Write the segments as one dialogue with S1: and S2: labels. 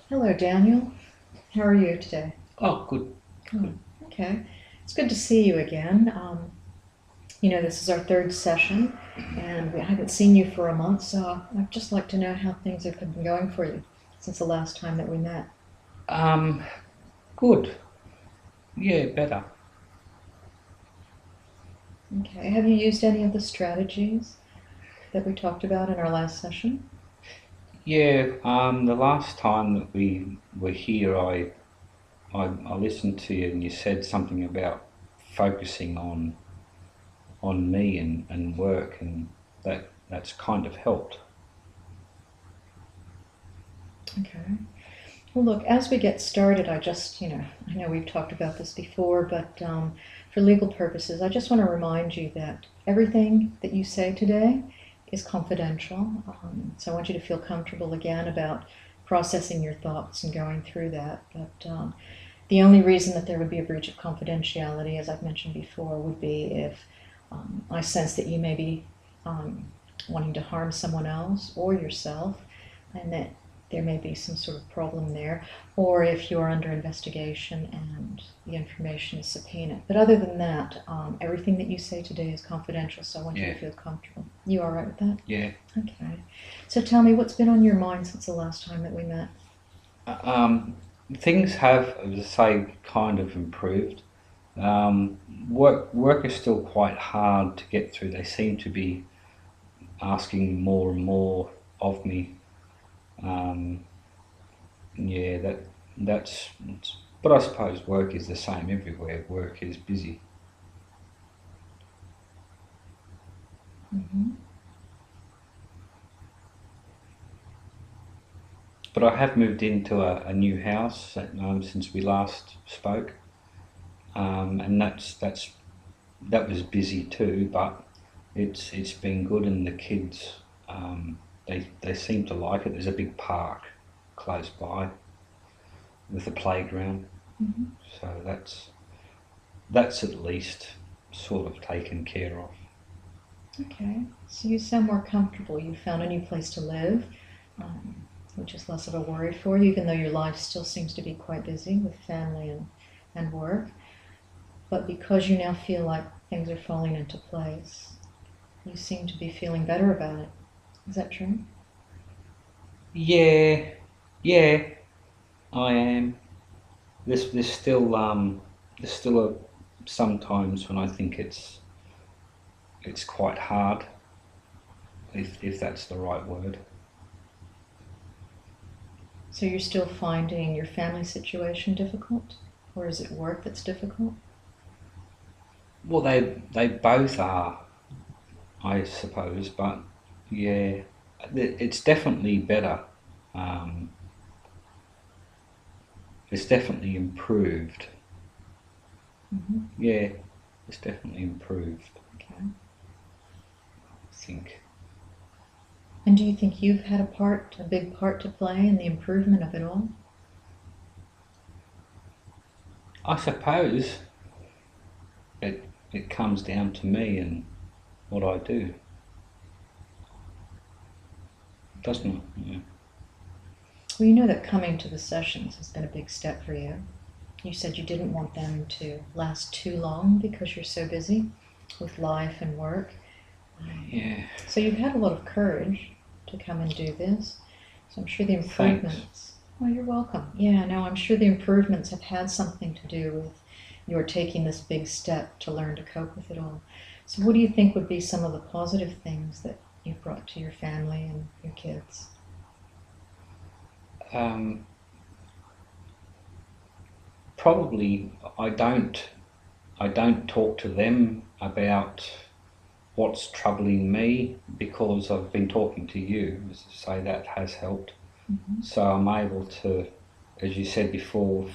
S1: Hello, Daniel. How are you today?
S2: Oh, good.
S1: Oh, okay. It's good to see you again. This is our third session, and I haven't seen you for a month, so I'd just like to know how things have been going for you since the last time that we met.
S2: Um, Good. Yeah, better.
S1: Okay. Have you used any of the strategies that we talked about in our last session?
S2: Yeah. The last time that we were here, I listened to you and you said something about focusing on me and work, and that's kind of helped.
S1: Okay. Well, look, as we get started, I know we've talked about this before, but for legal purposes, I just want to remind you that everything that you say today is confidential. So I want you to feel comfortable again about processing your thoughts and going through that. But the only reason that there would be a breach of confidentiality, as I've mentioned before, would be if I sense that you may be um, wanting to harm someone else or yourself, and that there may be some sort of problem there, or if you're under investigation and the information is subpoenaed. But other than that, everything that you say today is confidential, so I want you
S2: Yeah.
S1: to feel comfortable. You all right with that?
S2: Yeah.
S1: Okay. So tell me, what's been on your mind since the last time that we met?
S2: Uh, Um, Things have, as I say, kind of improved. Work is still quite hard to get through. They seem to be asking more and more of me. Um, Yeah, that's. But I suppose work is the same everywhere. Work is busy.
S1: Mm-hmm.
S2: But I have moved into a new house since we last spoke, and that was busy too. But it's been good, and the kids they seem to like it. There's a big park close by with a playground,
S1: Mm-hmm.
S2: so that's at least sort of taken care of.
S1: Okay. So you sound more comfortable. You found a new place to live, which is less of a worry for you, even though your life still seems to be quite busy with family and work. But because you now feel like things are falling into place, you seem to be feeling better about it. Is that true?
S2: Yeah, yeah, I am. There's still sometimes when I think it's quite hard, if that's the right word.
S1: So you're still finding your family situation difficult? Or is it work that's difficult?
S2: Well, they both are, I suppose, but yeah, it's definitely better. Um, it's definitely improved.
S1: Mm-hmm.
S2: Yeah, it's definitely improved.
S1: Okay.
S2: I think.
S1: And do you think you've had a big part to play in the improvement of it all?
S2: I suppose it comes down to me and what I do,
S1: Okay.
S2: doesn't it? Yeah.
S1: Well, you know that coming to the sessions has been a big step for you. You said you didn't want them to last too long because you're so busy with life and work.
S2: Yeah.
S1: So you've had a lot of courage to come and do this. So I'm sure the
S2: Thanks.
S1: improvements, well, you're welcome. Yeah, no, I'm sure the improvements have had something to do with your taking this big step to learn to cope with it all. So, what do you think would be some of the positive things that you've brought to your family and your kids?
S2: Um, Probably I don't talk to them about what's troubling me because I've been talking to you. As I say, that has helped.
S1: Mm-hmm.
S2: So I'm able to, as you said before,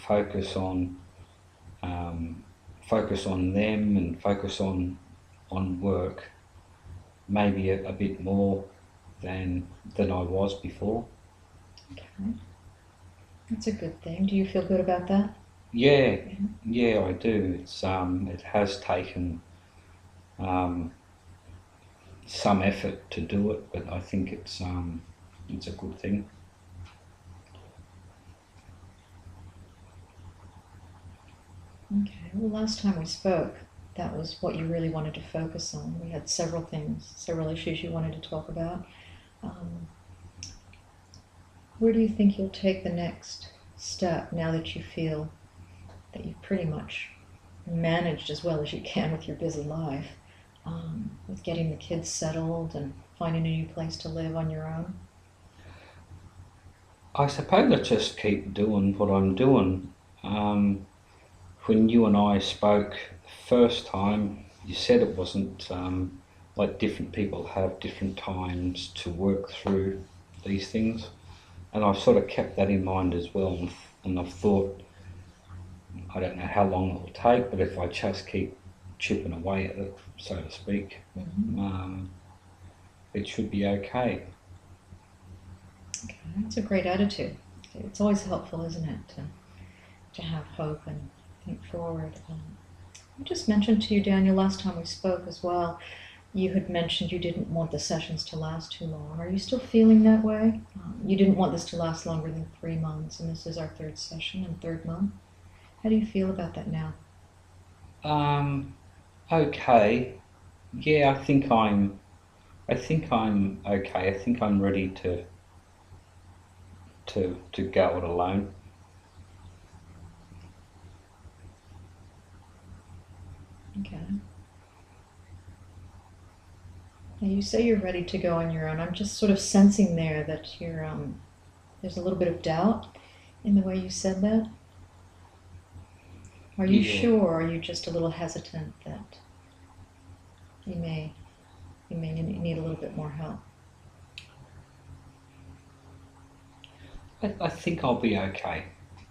S2: um, focus on them and focus on work, maybe a bit more than I was before.
S1: Okay, that's a good thing. Do you feel good about that?
S2: Yeah, yeah, I do. It has taken um, some effort to do it, but I think it's a good thing.
S1: Okay. Well, last time we spoke, that was what you really wanted to focus on. We had several things, several issues you wanted to talk about. Um, where do you think you'll take the next step now that you feel that you've pretty much managed as well as you can with your busy life, with getting the kids settled and finding a new place to live on your own?
S2: I suppose I just keep doing what I'm doing. When you and I spoke the first time, you said it wasn't like different people have different times to work through these things, and I've sort of kept that in mind as well. And I've thought, I don't know how long it will take, but if I just keep chipping away at it, so to speak, it should be okay.
S1: Okay, that's a great attitude. It's always helpful, isn't it, to have hope and think forward. I just mentioned to you, Daniel, last time we spoke as well, you had mentioned you didn't want the sessions to last too long. Are you still feeling that way? You didn't want this to last longer than 3 months, and this is our third session and third month. How do you feel about that now?
S2: Okay. Yeah, I think I'm okay. I think I'm ready to go it alone.
S1: Okay. Now you say you're ready to go on your own. I'm just sort of sensing there that there's a little bit of doubt in the way you said that. Are you
S2: Yeah.
S1: sure, or are you just a little hesitant that you may need a little bit more help?
S2: I think I'll be okay.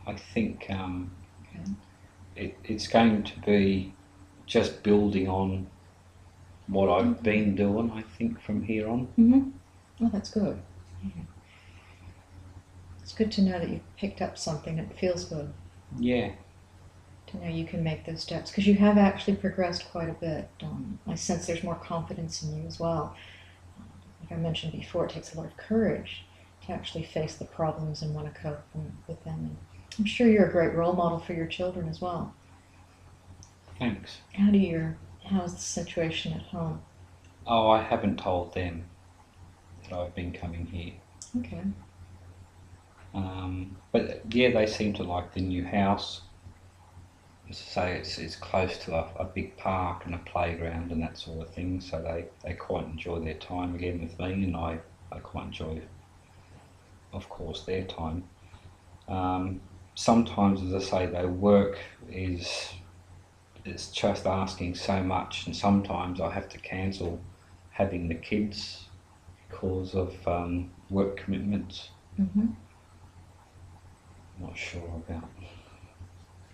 S2: I think
S1: Okay.
S2: it's going to be just building on what I've been doing, I think, from here on.
S1: Mm-hmm. Oh, that's good. Yeah. It's good to know that you've picked up something. It feels good
S2: Yeah.
S1: to know you can make those steps, because you have actually progressed quite a bit. I sense there's more confidence in you as well. Like I mentioned before, it takes a lot of courage to actually face the problems and want to cope with them. And I'm sure you're a great role model for your children as well.
S2: Thanks.
S1: How's the situation at home?
S2: Oh, I haven't told them that I've been coming here.
S1: Okay.
S2: But yeah, they seem to like the new house. As I say, it's close to a big park and a playground and that sort of thing, so they quite enjoy their time again with me, and I quite enjoy, of course, their time. Sometimes, as I say, though, work is it's just asking so much, and sometimes I have to cancel having the kids because of work commitments.
S1: Mm-hmm.
S2: Not sure about.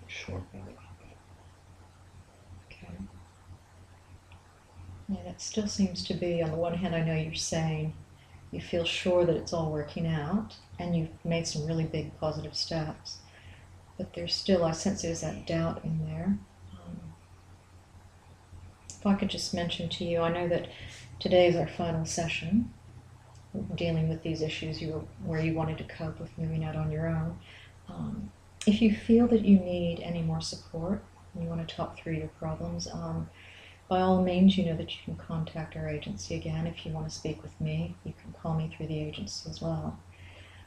S2: Sure about it.
S1: Okay. Yeah, that still seems to be, on the one hand, I know you're saying you feel sure that it's all working out and you've made some really big positive steps, but there's still, I sense there's that doubt in there. If I could just mention to you, I know that today is our final session dealing with these issues where you wanted to cope with moving out on your own. If you feel that you need any more support and you want to talk through your problems, by all means, you know that you can contact our agency again. If you want to speak with me, you can call me through the agency as well.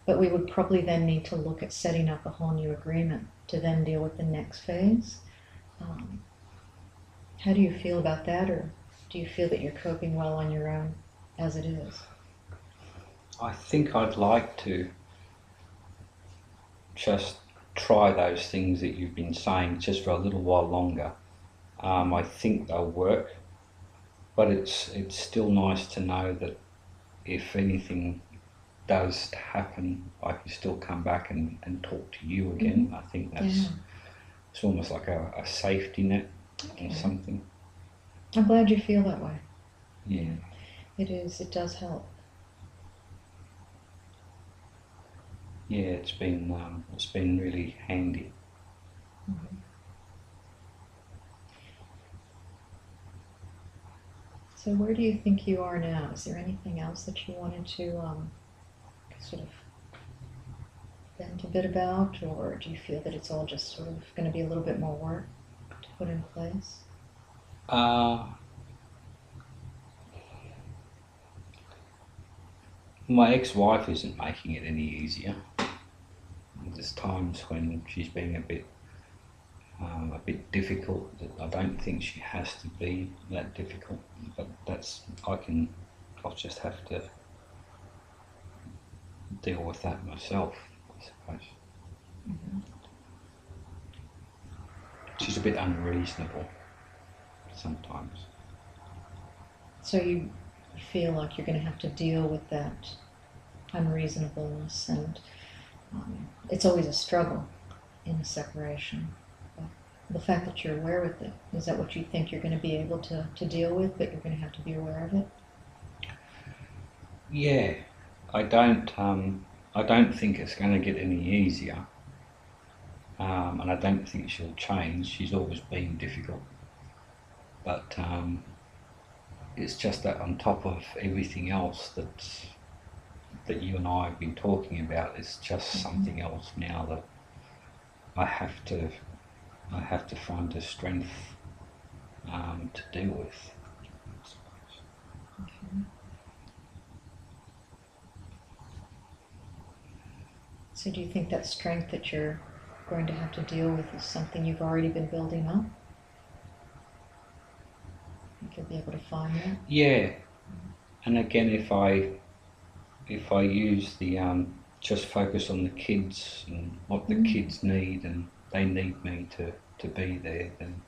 S1: But we would probably then need to look at setting up a whole new agreement to then deal with the next phase. How do you feel about that, or do you feel that you're coping well on your own as it is?
S2: I think I'd like to just try those things that you've been saying just for a little while longer. I think they'll work, but it's still nice to know that if anything does happen, I can still come back and talk to you again.
S1: Mm-hmm.
S2: I think that's it's almost like a safety net or something.
S1: I'm glad you feel that way.
S2: Yeah.
S1: It is. It does help.
S2: Yeah, it's been really handy.
S1: Mm-hmm. So where do you think you are now? Is there anything else that you wanted to sort of vent a bit about, or do you feel that it's all just sort of going to be a little bit more work? put in place?
S2: Uh, my ex-wife isn't making it any easier. There's times when she's being a bit difficult. I don't think she has to be that difficult, but I'll just have to deal with that myself, I suppose. She's a bit unreasonable sometimes.
S1: So you feel like you're going to have to deal with that unreasonableness, and it's always a struggle in a separation. But the fact that you're aware with it, is that what you think you're going to be able to deal with, but you're going to have to be aware of it?
S2: Yeah, I don't think it's going to get any easier, and I don't think she'll change. She's always been difficult, but it's just that on top of everything else that you and I have been talking about, it's just something else now that I have to find the strength to deal with.
S1: Okay. So do you think that strength that you're going to have to deal with is something you've already been building up? Think you'll be able to find that?
S2: Yeah, and again, if I use the just focus on the kids and what the kids need, and they need me to be there, then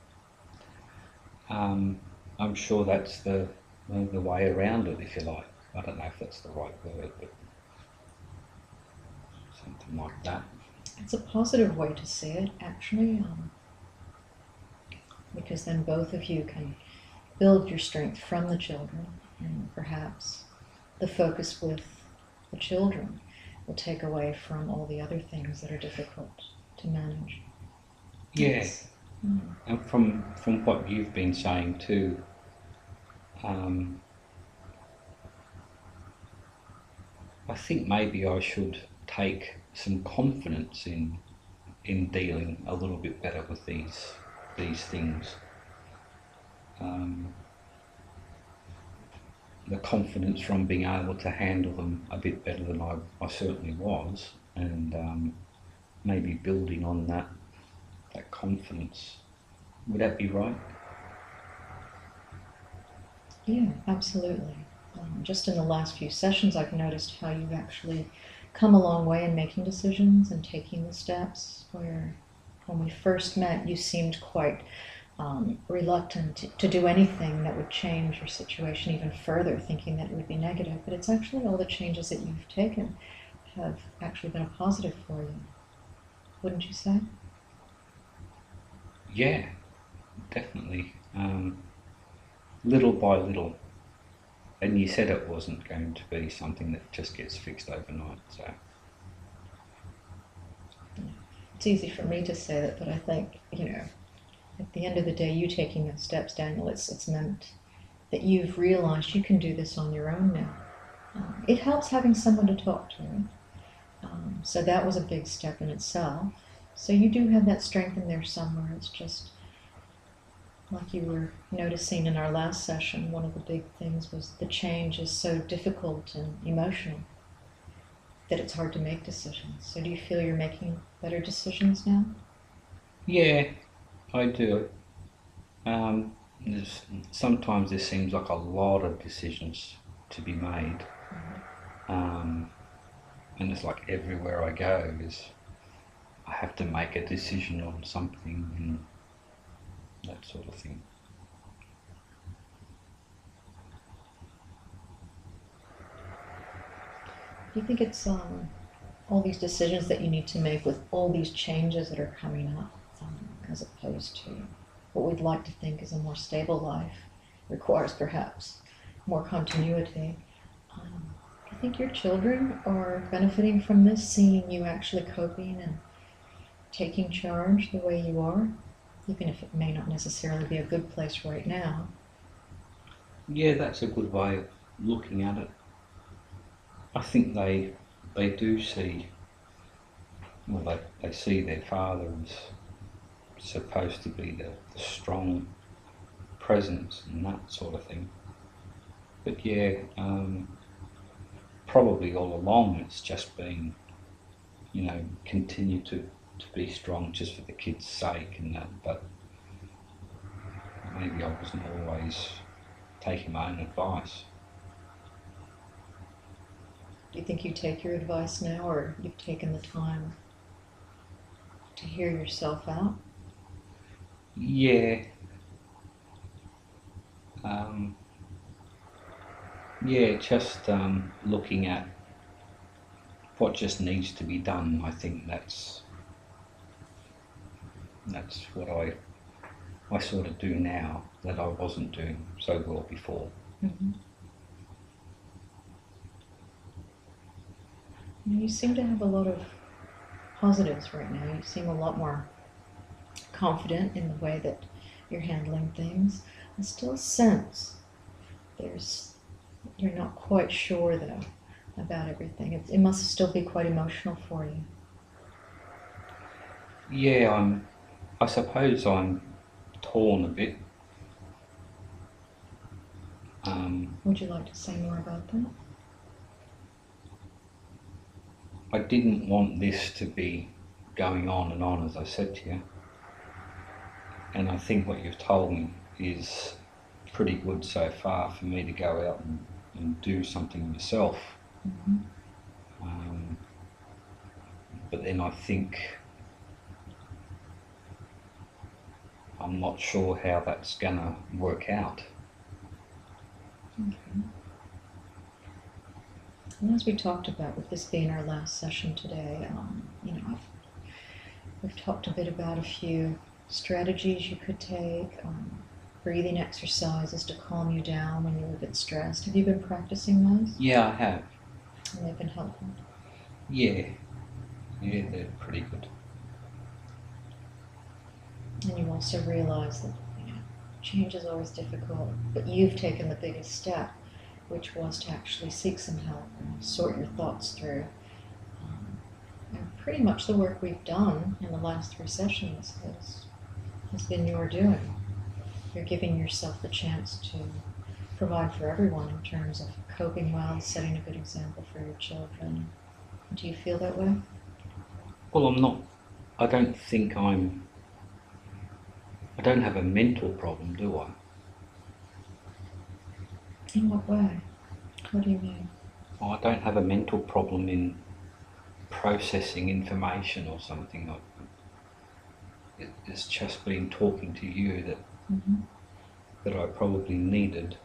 S2: I'm sure that's the way around it, if you like. I don't know if that's the right word, but something like that.
S1: It's a positive way to see it, actually, because then both of you can build your strength from the children, and perhaps the focus with the children will take away from all the other things that are difficult to manage.
S2: Yeah,
S1: Yes.
S2: and from what you've been saying too, I think maybe I should take some confidence in dealing a little bit better with these things. Um, the confidence from being able to handle them a bit better than I certainly was, and maybe building on that confidence. Would that be right?
S1: Yeah, absolutely. Just in the last few sessions, I've noticed how you've actually come a long way in making decisions and taking the steps. Where when we first met, you seemed quite reluctant to do anything that would change your situation even further, thinking that it would be negative. But it's actually all the changes that you've taken have actually been a positive for you. Wouldn't you say?
S2: Yeah, definitely. Little by little. And you said it wasn't going to be something that just gets fixed overnight, so.
S1: It's easy for me to say that, but I think, at the end of the day, you taking those steps, Daniel, it's meant that you've realized you can do this on your own now. It helps having someone to talk to. So that was a big step in itself. So you do have that strength in there somewhere. It's just like you were noticing in our last session, one of the big things was the change is so difficult and emotional that it's hard to make decisions. So do you feel you're making better decisions now?
S2: Yeah, I do. Sometimes there seems like a lot of decisions to be made, and it's like everywhere I go I have to make a decision on something and that sort of thing.
S1: Do you think it's all these decisions that you need to make with all these changes that are coming up, as opposed to what we'd like to think is a more stable life, requires perhaps more continuity? Do you think your children are benefiting from this, seeing you actually coping and taking charge the way you are, even if it may not necessarily be a good place right now?
S2: Yeah, that's a good way of looking at it. I think they do see, well, they see their father as supposed to be the strong presence and that sort of thing. But yeah, probably all along it's just been, continue to be strong just for the kids' sake and that. But maybe I wasn't always taking my own advice.
S1: Do you think you take your advice now, or you've taken the time to hear yourself out?
S2: Yeah, just looking at what just needs to be done. I think that's what I sort of do now that I wasn't doing so well before.
S1: Mm-hmm. You seem to have a lot of positives right now. You seem a lot more confident in the way that you're handling things. I still sense you're not quite sure though about everything. It must still be quite emotional for you.
S2: Yeah, I suppose I'm torn a bit.
S1: Would you like to say more about that?
S2: I didn't want this to be going on, as I said to you. And I think what you've told me is pretty good so far for me to go out and do something myself.
S1: Mm-hmm.
S2: But then I think I'm not sure how that's going to work out.
S1: Okay. And as we talked about, with this being our last session today, we've talked a bit about a few strategies you could take, breathing exercises to calm you down when you're a bit stressed. Have you been practicing those?
S2: Yeah, I have.
S1: And they've been helpful?
S2: Yeah, they're pretty good.
S1: And you also realize that change is always difficult, but you've taken the biggest step, which was to actually seek some help and sort your thoughts through. And pretty much the work we've done in the last 3 sessions has been your doing. You're giving yourself the chance to provide for everyone in terms of coping well, setting a good example for your children. Do you feel that way?
S2: Well, I don't think I don't have a mental problem, do I?
S1: In what way? What do you mean?
S2: I don't have a mental problem in processing information or something. It's just been talking to you that I probably needed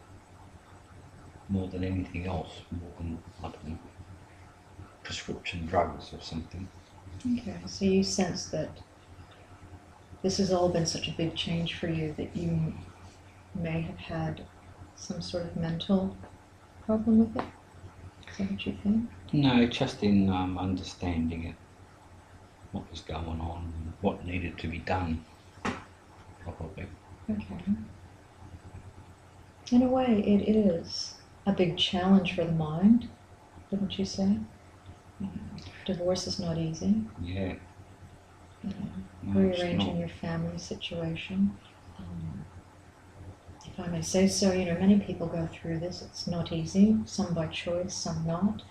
S2: more than anything else, more than, I don't know, prescription drugs or something.
S1: Okay, so you sense that this has all been such a big change for you that you may have had some sort of mental problem with it? Is that what you think?
S2: No, just in understanding it, what was going on, and what needed to be done, probably.
S1: Okay. In a way, it is a big challenge for the mind, wouldn't you say? Divorce is not easy.
S2: Yeah. No, it's
S1: Rearranging
S2: not.
S1: your family situation. If I may say so, many people go through this. It's not easy, some by choice, some not.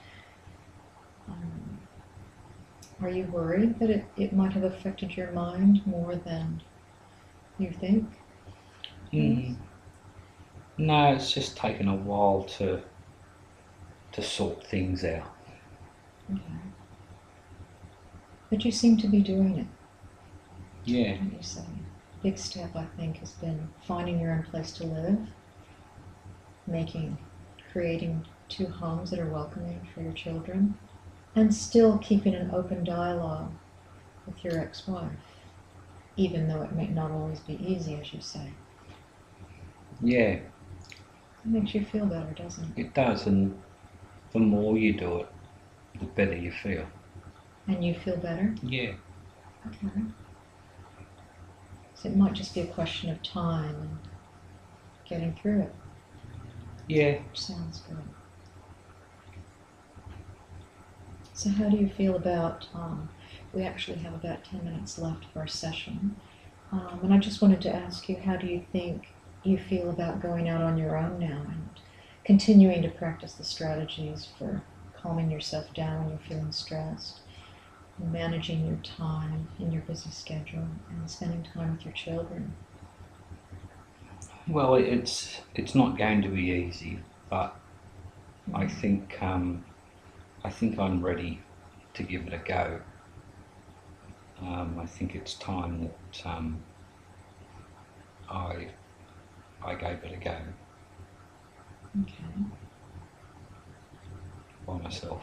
S1: Are you worried that it might have affected your mind more than you think?
S2: No, it's just taken a while to sort things out.
S1: Okay. But you seem to be doing it.
S2: Yeah.
S1: What do you say? Big step, I think, has been finding your own place to live, creating 2 homes that are welcoming for your children, and still keeping an open dialogue with your ex-wife, even though it may not always be easy, as you say.
S2: Yeah,
S1: It makes you feel better, doesn't it?
S2: it does, and the more you do it, the better you feel.
S1: And you feel better?
S2: Yeah.
S1: Okay. So it might just be a question of time and getting through it.
S2: Yeah.
S1: Which sounds good. So how do you feel about, we actually have about 10 minutes left for our session. And I just wanted to ask you, how do you think you feel about going out on your own now and continuing to practice the strategies for calming yourself down when you're feeling stressed, and managing your time in your busy schedule, and spending time with your children?
S2: Well, it's not going to be easy, but I think I'm ready to give it a go. I think it's time that I I gave it a go
S1: Okay.
S2: by myself.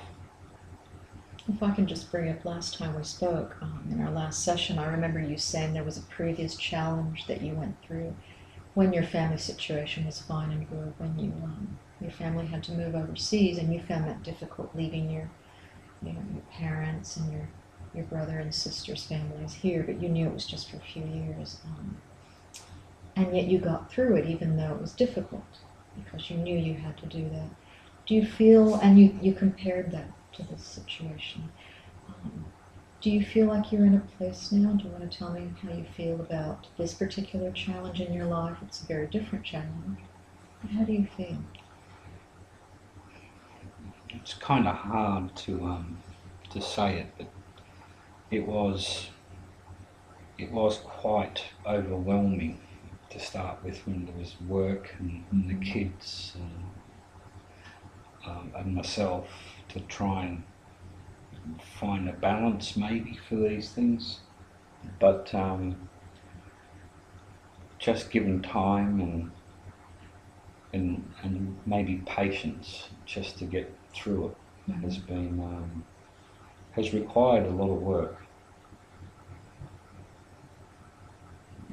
S1: If I can just bring up last time we spoke, in our last session, I remember you saying there was a previous challenge that you went through when your family situation was fine and good, when your family had to move overseas, and you found that difficult leaving your parents and your brother and sister's families here, but you knew it was just for a few years, and yet you got through it even though it was difficult because you knew you had to do that. Do you feel, and you compared that to this situation, do you feel like you're in a place now? Do you want to tell me how you feel about this particular challenge in your life? It's a very different challenge, but how do you feel?
S2: It's kind of hard to say it, but it was it was quite overwhelming to start with when there was work and the kids and myself to try and find a balance maybe for these things. But just given time and maybe patience just to get through it has required a lot of work.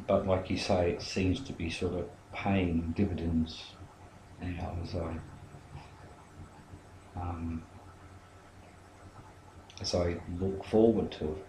S2: But like you say, it seems to be sort of paying dividends now um, as I look forward to it.